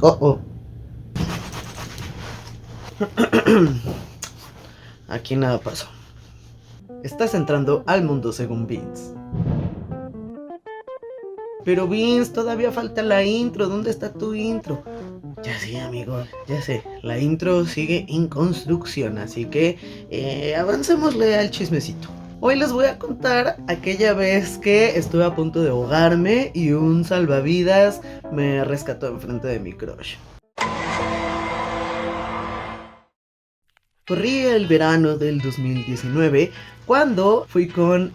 Oh, oh. Aquí nada pasó. Estás entrando al mundo según Vince. Pero Vince, todavía falta la intro. ¿Dónde está tu intro? Ya sí, amigos, ya sé. La intro sigue en construcción, así que avancémosle al chismecito. Hoy les voy a contar aquella vez que estuve a punto de ahogarme y un salvavidas me rescató enfrente de mi crush. Corría el verano del 2019 cuando fui con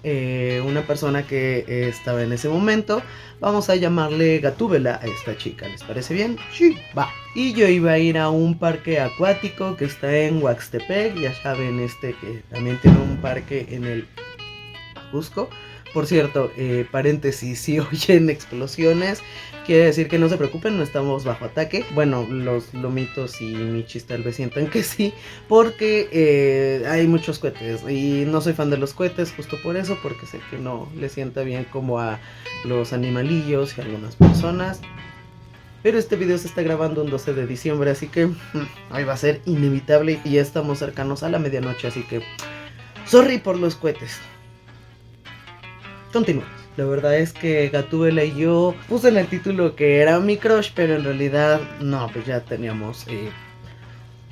una persona que estaba en ese momento. Vamos a llamarle Gatúbela a esta chica, ¿les parece bien? Sí, va. Y yo iba a ir a un parque acuático que está en Huaxtepec, ya saben, que también tiene un parque en el Ajusco. Por cierto, paréntesis, si oyen explosiones, quiere decir que no se preocupen, no estamos bajo ataque. Bueno, los lomitos y Michis tal vez sientan que sí, porque hay muchos cohetes y no soy fan de los cohetes justo por eso, porque sé que no le sienta bien como a los animalillos y a algunas personas. Pero este video se está grabando un 12 de diciembre, así que ahí va a ser inevitable y ya estamos cercanos a la medianoche, así que sorry por los cohetes. Continuamos. La verdad es que Gatúbela y yo puse en el título que era mi crush, pero en realidad no, pues ya teníamos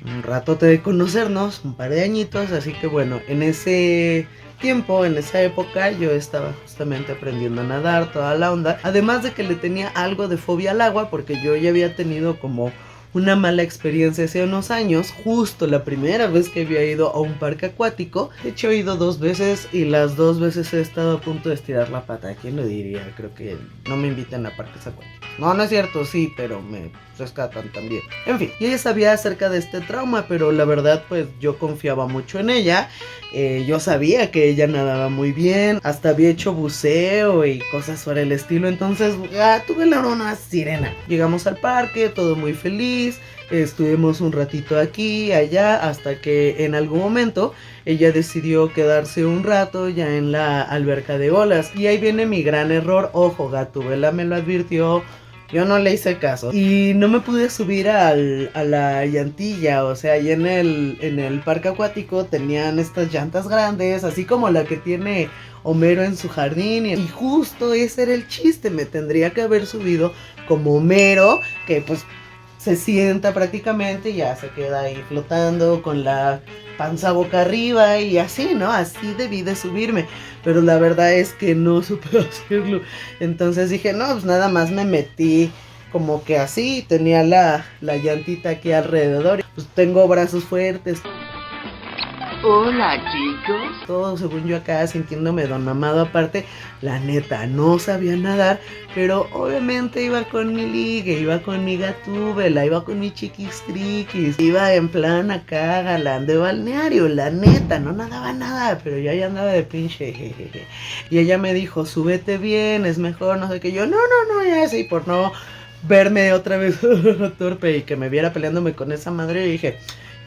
un ratote de conocernos, un par de añitos, así que bueno, en ese tiempo, en esa época, yo estaba justamente aprendiendo a nadar, toda la onda, además de que le tenía algo de fobia al agua, porque yo ya había tenido como una mala experiencia hace unos años, justo la primera vez que había ido a un parque acuático. De hecho he ido 2 veces y las 2 veces he estado a punto de estirar la pata. ¿Quién lo diría? Creo que no me invitan a parques acuáticos. No, no es cierto, sí, pero me rescatan también. En fin, yo ya sabía acerca de este trauma, pero la verdad pues yo confiaba mucho en ella. Yo sabía que ella nadaba muy bien, hasta había hecho buceo y cosas por el estilo, entonces tuve la una sirena. Llegamos al parque, todo muy feliz, estuvimos un ratito aquí, allá, hasta que en algún momento ella decidió quedarse un rato ya en la alberca de olas. Y ahí viene mi gran error, ojo, Gatúbela me lo advirtió. Yo no le hice caso y no me pude subir a la llantilla. O sea, ahí en el parque acuático tenían estas llantas grandes, así como la que tiene Homero en su jardín. Y justo ese era el chiste, me tendría que haber subido como Homero, que pues se sienta prácticamente y ya se queda ahí flotando con la panza boca arriba y así, ¿no? Así debí de subirme, pero la verdad es que no supe hacerlo. Entonces dije, no, pues nada más me metí como que así, tenía la llantita aquí alrededor, pues tengo brazos fuertes. Hola, chicos. Todo según yo acá sintiéndome don mamado. Aparte, la neta, no sabía nadar, pero obviamente iba con mi ligue, iba con mi Gatúbela, iba con mi chiquistriquis, iba en plan acá galán de balneario, la neta, no nadaba nada, pero yo ya andaba de pinche jejeje. Y ella me dijo, súbete bien, es mejor, no sé qué. Yo, no, ya así, por no verme otra vez torpe y que me viera peleándome con esa madre, y dije,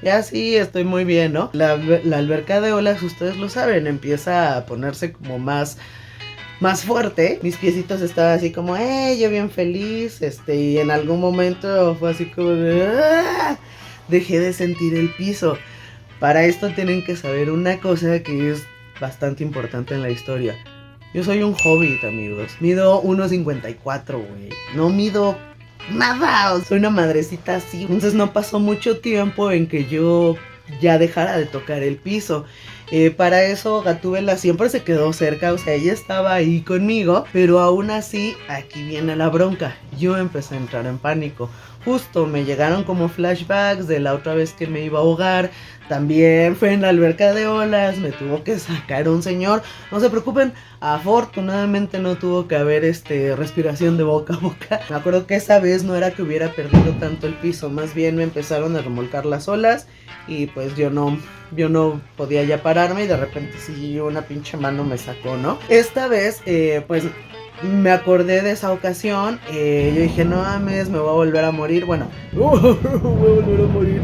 ya sí, estoy muy bien, ¿no? La alberca de olas, ustedes lo saben, empieza a ponerse como más fuerte. Mis piecitos estaban así como, yo bien feliz, y en algún momento fue así como de, dejé de sentir el piso. Para esto tienen que saber una cosa que es bastante importante en la historia. Yo soy un hobbit, amigos. Mido 1.54, güey. No mido nada, soy una madrecita así. Entonces no pasó mucho tiempo en que yo ya dejara de tocar el piso. Para eso Gatúbela siempre se quedó cerca, o sea, ella estaba ahí conmigo, pero aún así, aquí viene la bronca. Yo empecé a entrar en pánico. Justo me llegaron como flashbacks de la otra vez que me iba a ahogar. También fue en la alberca de olas, me tuvo que sacar un señor. No se preocupen, afortunadamente no tuvo que haber respiración de boca a boca. Me acuerdo que esa vez no era que hubiera perdido tanto el piso, más bien me empezaron a remolcar las olas y pues yo no podía ya pararme y de repente sí una pinche mano me sacó, ¿no? Esta vez pues me acordé de esa ocasión, yo dije, no mames, me voy a volver a morir. Bueno, voy a volver a morir.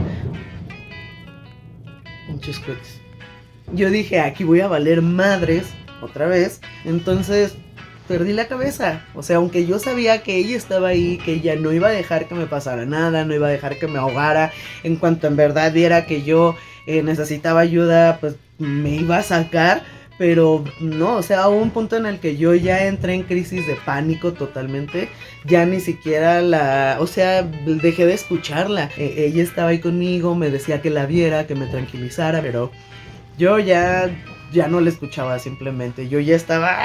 Muchos cohetes. Yo dije, aquí voy a valer madres otra vez. Entonces perdí la cabeza. O sea, aunque yo sabía que ella estaba ahí, que ella no iba a dejar que me pasara nada, no iba a dejar que me ahogara, en cuanto en verdad viera que yo necesitaba ayuda, pues me iba a sacar. Pero no, o sea, hubo un punto en el que yo ya entré en crisis de pánico totalmente. Ya ni siquiera o sea, dejé de escucharla. Ella estaba ahí conmigo, me decía que la viera, que me tranquilizara, pero yo ya no la escuchaba simplemente. Yo ya estaba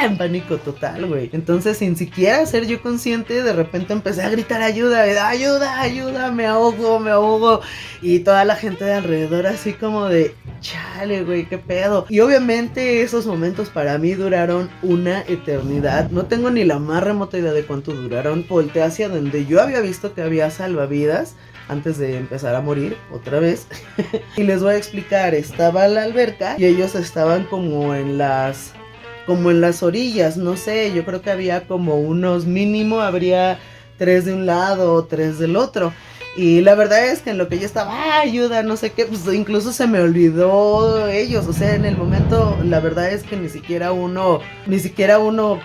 en pánico total, güey. Entonces, sin siquiera ser yo consciente, de repente empecé a gritar ayuda, ayuda, ayuda, me ahogo, me ahogo. Y toda la gente de alrededor así como de, chale, güey, qué pedo. Y obviamente esos momentos para mí duraron una eternidad. No tengo ni la más remota idea de cuánto duraron. Volteé hacia donde yo había visto que había salvavidas antes de empezar a morir otra vez. Y les voy a explicar, estaba la alberca y ellos estaban como en las orillas, no sé, yo creo que había como unos mínimo, habría 3 de un lado, 3 del otro. Y la verdad es que en lo que yo estaba, ayuda, no sé qué, pues incluso se me olvidó ellos. O sea, en el momento, la verdad es que ni siquiera uno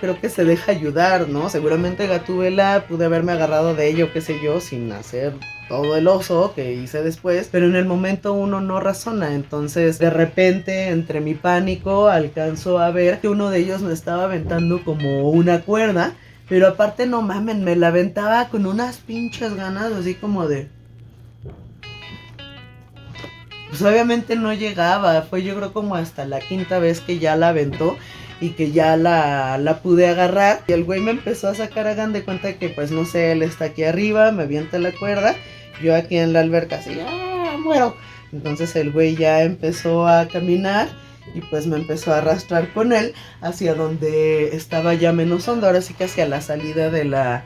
creo que se deja ayudar, ¿no? Seguramente Gatúbela pude haberme agarrado de ello, qué sé yo, sin hacer todo el oso que hice después, pero en el momento uno no razona. Entonces de repente entre mi pánico alcanzo a ver que uno de ellos me estaba aventando como una cuerda, pero aparte no mamen, me la aventaba con unas pinches ganas así como de... Pues obviamente no llegaba, fue yo creo como hasta la 5ª vez que ya la aventó y que ya la pude agarrar. Y el güey me empezó a sacar, hagan de cuenta que pues no sé, él está aquí arriba, me avienta la cuerda, yo aquí en la alberca así, muero. Entonces el güey ya empezó a caminar y pues me empezó a arrastrar con él hacia donde estaba ya menos hondo, ahora sí que hacia la salida de la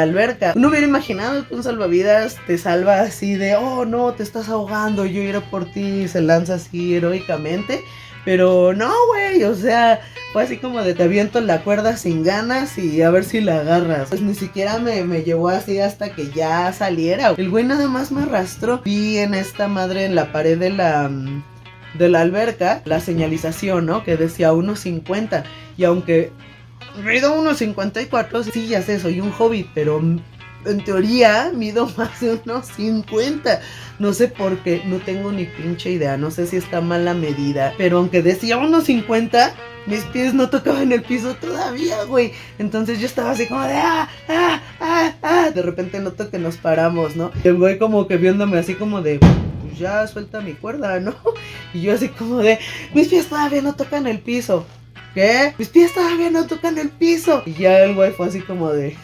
alberca. Uno hubiera imaginado que un salvavidas te salva así de, oh no, te estás ahogando, yo iré por ti, y se lanza así heroicamente. Pero no, güey, o sea, fue así como de te aviento la cuerda sin ganas y a ver si la agarras. Pues ni siquiera me llevó así hasta que ya saliera. El güey nada más me arrastró. Vi en esta madre, en la pared de la alberca, la señalización, ¿no? Que decía 1.50. Y aunque mido 1.54, sí, ya sé, soy un hobbit, pero en teoría mido más de 1.50. No sé por qué, no tengo ni pinche idea, no sé si está mal la medida, pero aunque decía 1.50, mis pies no tocaban el piso todavía, güey. Entonces yo estaba así como de de repente noto que nos paramos, ¿no? Y el güey como que viéndome así como de, pues ya suelta mi cuerda, ¿no? Y yo así como de, mis pies todavía no tocan el piso. ¿Qué? Mis pies todavía no tocan el piso. Y ya el güey fue así como de...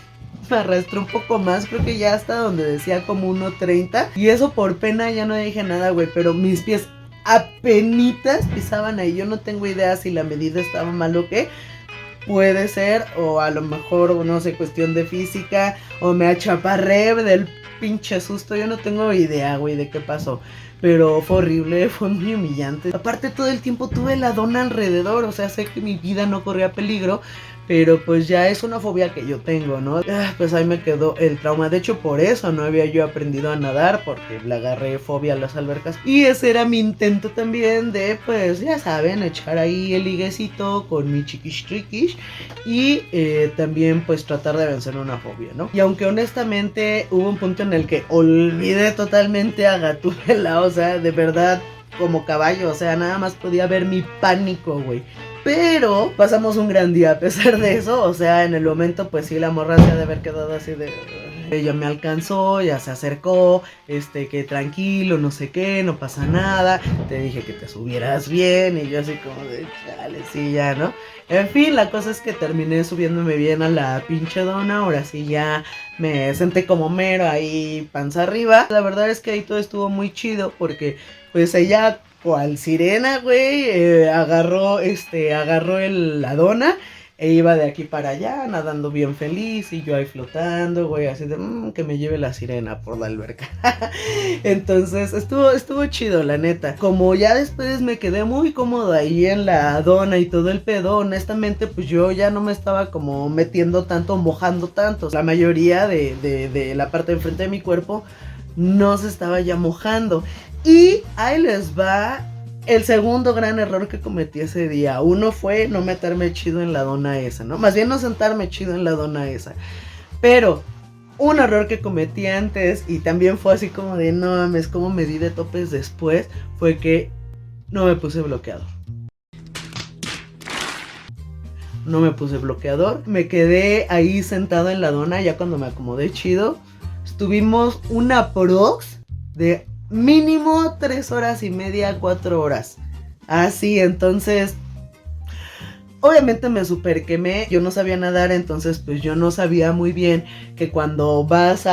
Me arrastró un poco más, creo que ya hasta donde decía como 1.30. Y eso por pena ya no dije nada, güey. Pero mis pies apenitas pisaban ahí. Yo no tengo idea si la medida estaba mal o qué. Puede ser, o a lo mejor, no sé, cuestión de física. O me achaparré del pinche susto. Yo no tengo idea, güey, de qué pasó. Pero fue horrible, fue muy humillante. Aparte todo el tiempo tuve la dona alrededor. O sea, sé que mi vida no corría peligro, pero pues ya es una fobia que yo tengo, ¿no? Pues ahí me quedó el trauma. De hecho, por eso no había yo aprendido a nadar, porque le agarré fobia a las albercas. Y ese era mi intento también de, pues ya saben, echar ahí el liguecito con mi chiquish triquish. Y también pues tratar de vencer una fobia, ¿no? Y aunque honestamente hubo un punto en el que olvidé totalmente a Gatúbela, o sea, de verdad, como caballo, o sea, nada más podía ver mi pánico, güey. Pero pasamos un gran día a pesar de eso. O sea, en el momento pues sí, la morra se ha de haber quedado así de... Ella me alcanzó, ya se acercó, que tranquilo, no sé qué, no pasa nada. Te dije que te subieras bien. Y yo así como de, chale, sí, ya, ¿no? En fin, la cosa es que terminé subiéndome bien a la pinche dona. Ahora sí ya me senté como mero ahí, panza arriba. La verdad es que ahí todo estuvo muy chido porque pues ella... cual sirena, güey, agarró la dona e iba de aquí para allá, nadando bien feliz, y yo ahí flotando, güey, así de, que me lleve la sirena por la alberca. Entonces, estuvo chido, la neta. Como ya después me quedé muy cómodo ahí en la dona y todo el pedo, honestamente, pues yo ya no me estaba como metiendo tanto, mojando tanto. La mayoría de la parte de enfrente de mi cuerpo no se estaba ya mojando. Y ahí les va el segundo gran error que cometí ese día. Uno fue no meterme chido en la dona esa, ¿no? Más bien no sentarme chido en la dona esa. Pero un error que cometí antes y también fue así como de no mames, como me di de topes después, fue que no me puse bloqueador. No me puse bloqueador, me quedé ahí sentado en la dona ya cuando me acomodé chido. Estuvimos una prox de mínimo 3 horas y media, 4 horas. Así, entonces obviamente me super quemé, yo no sabía nadar, entonces pues yo no sabía muy bien que cuando vas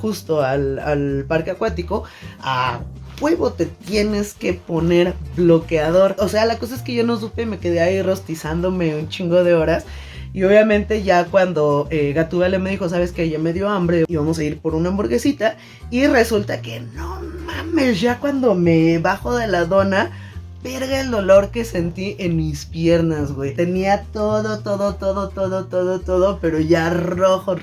justo al parque acuático, a huevo te tienes que poner bloqueador. O sea, la cosa es que yo no supe y me quedé ahí rostizándome un chingo de horas. Y obviamente ya cuando Gatúbela me dijo, sabes que ya me dio hambre y vamos a ir por una hamburguesita. Y resulta que no mames, ya cuando me bajo de la dona, verga el dolor que sentí en mis piernas, güey. Tenía todo, pero ya rojo,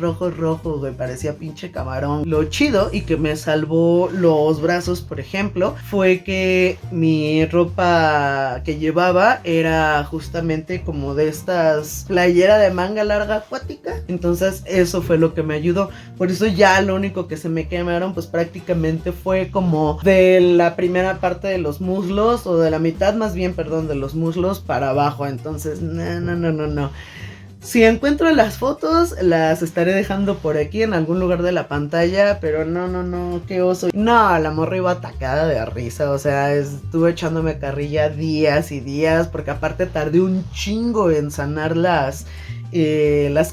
güey. Parecía pinche camarón. Lo chido y que me salvó los brazos, por ejemplo, fue que mi ropa que llevaba era justamente como de estas playera de manga larga acuática. Entonces eso fue lo que me ayudó. Por eso ya lo único que se me quemaron, pues prácticamente fue como de la primera parte de los muslos o de la mitad más bien, perdón, de los muslos para abajo. Entonces, no. Si encuentro las fotos, las estaré dejando por aquí en algún lugar de la pantalla, pero no, qué oso. No, la morra iba atacada de risa, o sea, estuve echándome carrilla días y días, porque aparte tardé un chingo en sanar las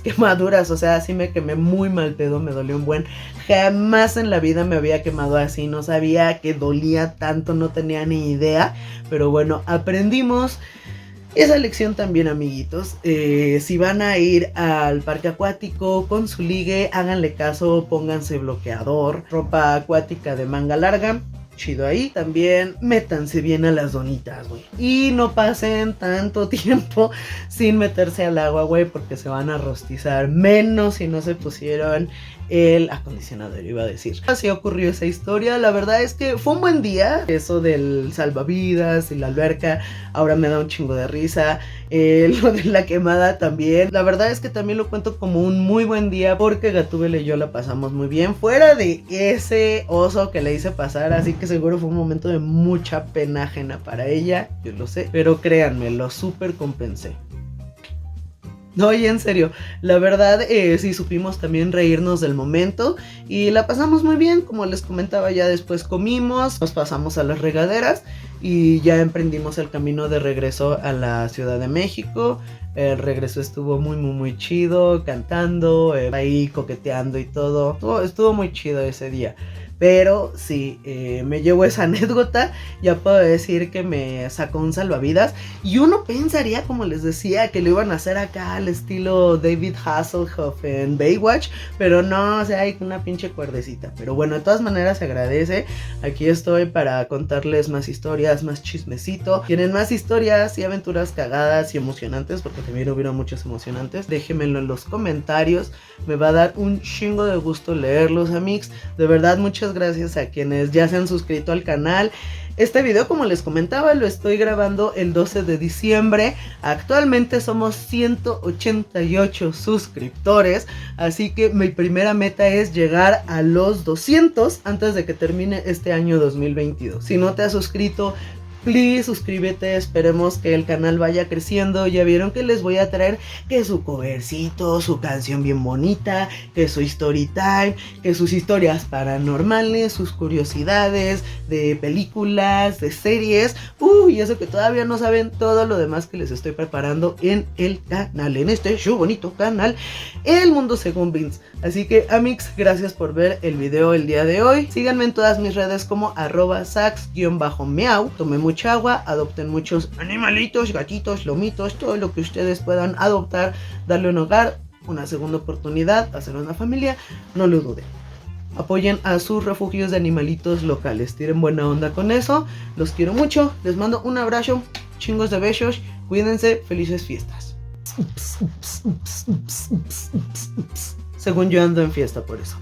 quemaduras, o sea, sí me quemé muy mal pedo, me dolió un buen. Jamás en la vida me había quemado así, no sabía que dolía tanto, no tenía ni idea, pero bueno, aprendimos esa lección también, amiguitos. Si van a ir al parque acuático con su ligue, háganle caso, pónganse bloqueador, ropa acuática de manga larga. Chido ahí. También métanse bien a las donitas, güey. Y no pasen tanto tiempo sin meterse al agua, güey, porque se van a rostizar. Menos si no se pusieron el acondicionador, iba a decir. Así ocurrió esa historia. La verdad es que fue un buen día. Eso del salvavidas y la alberca ahora me da un chingo de risa. Lo de la quemada también. La verdad es que también lo cuento como un muy buen día, porque Gatúbela y yo la pasamos muy bien. Fuera de ese oso que le hice pasar, así que seguro fue un momento de mucha pena ajena para ella, yo lo sé, pero créanme, lo súper compensé. No, y en serio, la verdad sí supimos también reírnos del momento y la pasamos muy bien. Como les comentaba, ya después comimos, nos pasamos a las regaderas y ya emprendimos el camino de regreso a la Ciudad de México. El regreso estuvo muy chido, cantando, ahí coqueteando y todo. Estuvo muy chido ese día. Pero sí, me llevo esa anécdota. Ya puedo decir que me sacó un salvavidas. Y uno pensaría, como les decía, que lo iban a hacer acá al estilo David Hasselhoff en Baywatch. Pero no, o sea, hay una pinche cuerdecita. Pero bueno, de todas maneras se agradece. Aquí estoy para contarles más historias, más chismecito. ¿Tienen más historias y aventuras cagadas y emocionantes? Porque también hubieron muchas emocionantes. Déjenmelo en los comentarios. Me va a dar un chingo de gusto leerlos, amigos. De verdad, muchas gracias a quienes ya se han suscrito al canal. Este video, como les comentaba, lo estoy grabando el 12 de diciembre. Actualmente somos 188 suscriptores. Así que mi primera meta es llegar a los 200 antes de que termine este año 2022. Si no te has suscrito, please suscríbete, esperemos que el canal vaya creciendo. Ya vieron que les voy a traer que su covercito, su canción bien bonita, que su story time, que sus historias paranormales, sus curiosidades de películas, de series. Y eso que todavía no saben todo lo demás que les estoy preparando en el canal, en este show bonito canal, El Mundo Según Vince. Así que, amigos, gracias por ver el video el día de hoy. Síganme en todas mis redes como @sax_meow. Tomen mucha agua, adopten muchos animalitos, gatitos, lomitos, todo lo que ustedes puedan adoptar, darle un hogar, una segunda oportunidad, hacer una familia, no lo duden. Apoyen a sus refugios de animalitos locales, tiren buena onda con eso. Los quiero mucho, les mando un abrazo, chingos de besos, cuídense, felices fiestas. Según yo ando en fiesta por eso.